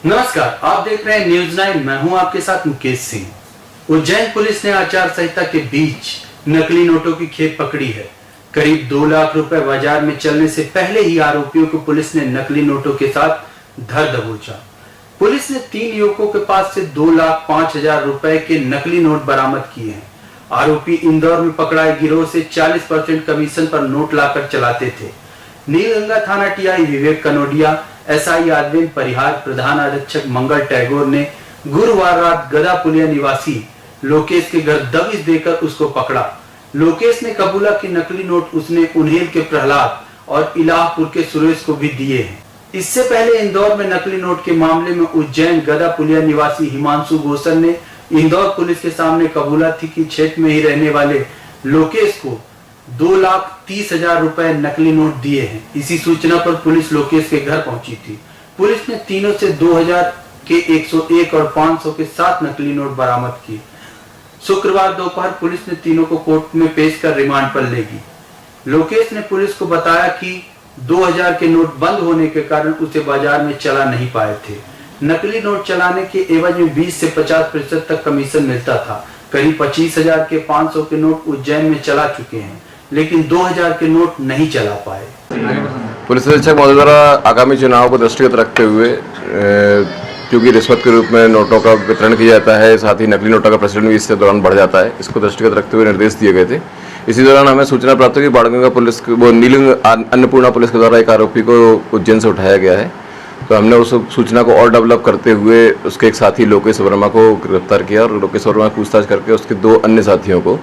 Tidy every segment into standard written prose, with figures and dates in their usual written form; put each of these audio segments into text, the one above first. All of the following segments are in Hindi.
नमस्कार, आप देख रहे हैं न्यूज 9। मैं हूं आपके साथ मुकेश सिंह। उज्जैन पुलिस ने आचार संहिता के बीच नकली नोटों की खेप पकड़ी है। करीब 2 लाख रुपए बाजार में चलने से पहले ही आरोपियों को पुलिस ने नकली नोटों के साथ धर दबोचा। पुलिस ने 3 युवकों के पास से 2,05,000 रुपए के नकली नोट बरामद किए हैं। आरोपी इंदौर में पकड़ाए गिरोह से 40% कमीशन पर नोट लाकर चलाते थे। नीलगंगा थाना टीआई विवेक कनोडिया, एसआई अरविंद परिहार, प्रधान आरक्षक मंगल टैगोर ने गुरुवार रात गदा पुलिया निवासी लोकेश के घर दबिश देकर उसको पकड़ा। लोकेश ने कबूला कि नकली नोट उसने उन्हेल के प्रहलाद और इलाहपुर के सुरेश को भी दिए हैं। इससे पहले इंदौर में नकली नोट के मामले में उज्जैन गदा पुलिया निवासी हिमांशु गोसल ने इंदौर पुलिस के सामने कबूला थी कि क्षेत्र में ही रहने वाले लोकेश को 2,30,000 रुपए नकली नोट दिए हैं। इसी सूचना पर पुलिस लोकेश के घर पहुंची थी। पुलिस ने तीनों से 2,000 के 101 और 500 के 7 नकली नोट बरामद किए। शुक्रवार दोपहर पुलिस ने तीनों को कोर्ट में पेश कर रिमांड पर लेगी। लोकेश ने पुलिस को बताया कि 2,000 के नोट बंद होने के कारण उसे बाजार में चला नहीं पाए थे। नकली नोट चलाने के एवज में 20 से 50% तक कमीशन मिलता था। करीब 25,000 के 500 के नोट उज्जैन में चला चुके हैं, लेकिन 2,000 के नोट नहीं चला पाए। पुलिस अधीक्षक महोदय द्वारा आगामी चुनाव को दृष्टिगत रखते हुए क्योंकि रिश्वत के रूप में नोटों का वितरण किया जाता है, साथ ही नकली नोटों का प्रचलन भी इसके दौरान बढ़ जाता है, इसको दृष्टिगत रखते हुए निर्देश दिए गए थे। इसी दौरान हमें सूचना प्राप्त हुई कि बाणगंगा पुलिस नीलगंगा अन्नपूर्णा पुलिस के द्वारा एक आरोपी को उज्जैन से उठाया गया है। तो हमने उस सूचना को और डेवलप करते हुए उसके एक साथी लोकेश वर्मा को गिरफ्तार किया और लोकेश वर्मा पूछताछ करके उसके 2 अन्य साथियों को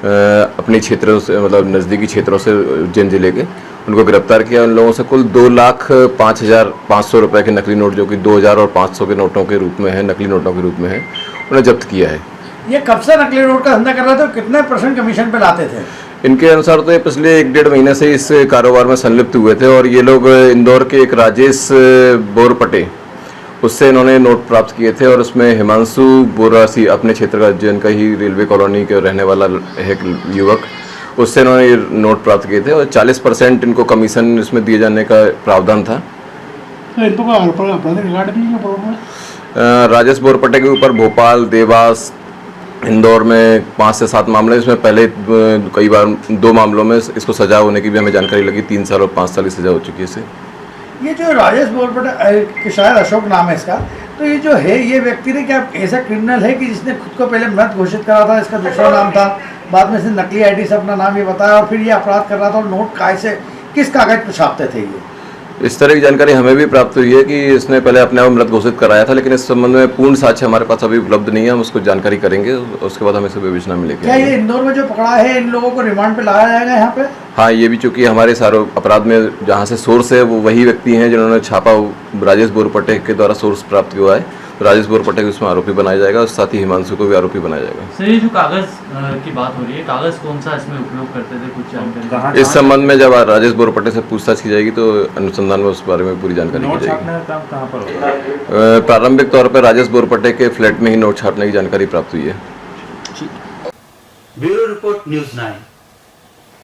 अपने क्षेत्रों से मतलब नज़दीकी क्षेत्रों से उज्जैन जिले के उनको गिरफ्तार किया। उन लोगों से कुल 2,05,500 रुपए के नकली नोट, जो कि 2,000 और 500 के नोटों के रूप में है, नकली नोटों के रूप में है, उन्हें जब्त किया है। ये कब से नकली नोट का धंधा कर रहे थे और कितने % कमीशन पे लाते थे? इनके अनुसार तो ये पिछले 1-1.5 महीने से इस कारोबार में संलिप्त हुए थे और ये लोग इंदौर के एक राजेश बोरपटे उससे इन्होंने नोट प्राप्त किए थे और उसमें हिमांशु बोरासी अपने क्षेत्र का जिनका ही रेलवे कॉलोनी के रहने वाला एक युवक, उससे इन्होंने ये नोट प्राप्त किए थे और 40% इनको कमीशन इसमें दिए जाने का प्रावधान था। तो इनको आपराधिक रिकॉर्ड भी है? राजेश बोरपटे के ऊपर भोपाल, देवास, इंदौर में 5 से 7 मामले, इसमें पहले कई बार 2 मामलों में इसको सजा होने की भी हमें जानकारी लगी। 3 साल और 5 साल की सजा हो चुकी है इसे। ये जो राजेश बोरपटे, शायद अशोक नाम है इसका, तो ये जो है ये व्यक्ति ने क्या ऐसा क्रिमिनल है कि जिसने खुद को पहले मृत घोषित करा था, इसका दूसरा नाम था, बाद में इसने नकली आईडी से अपना नाम ये बताया और फिर ये अपराध कर रहा था और नोट कैसे किस कागज पर छापते थे? ये इस तरह की जानकारी हमें भी प्राप्त हुई है कि इसने पहले अपने आप मृत घोषित कराया था, लेकिन इस संबंध में पूर्ण साक्ष्य हमारे पास अभी उपलब्ध नहीं है। हम उसको जानकारी करेंगे, उसके बाद हम इसे विवेचना में लेंगे। क्या ये इंदौर में जो पकड़ा है इन लोगों को रिमांड पे लाया जाएगा यहाँ पे? हाँ, ये भी चूंकि हमारे सारे अपराध में जहाँ से सोर्स है वो वही व्यक्ति हैं जिन्होंने छापा, राजेश बोरपटे के द्वारा सोर्स प्राप्त हुआ है। राजेश बोरपटे को इसमें आरोपी बनाया जाएगा और साथ ही हिमांशु को भी आरोपी बनाया जाएगा। सर, ये जो कागज की बात हो रही है, कागज कौन सा इसमें उपयोग करते थे, कुछ जानकारी? इस संबंध में जब राजेश बोरपटे से पूछताछ की जाएगी तो अनुसंधान में उस बारे में पूरी जानकारी दी जाएगी। प्रारंभिक तौर पर राजेश बोरपटे के फ्लैट में ही नोट छापने की जानकारी प्राप्त हुई है। Bureau report news 9।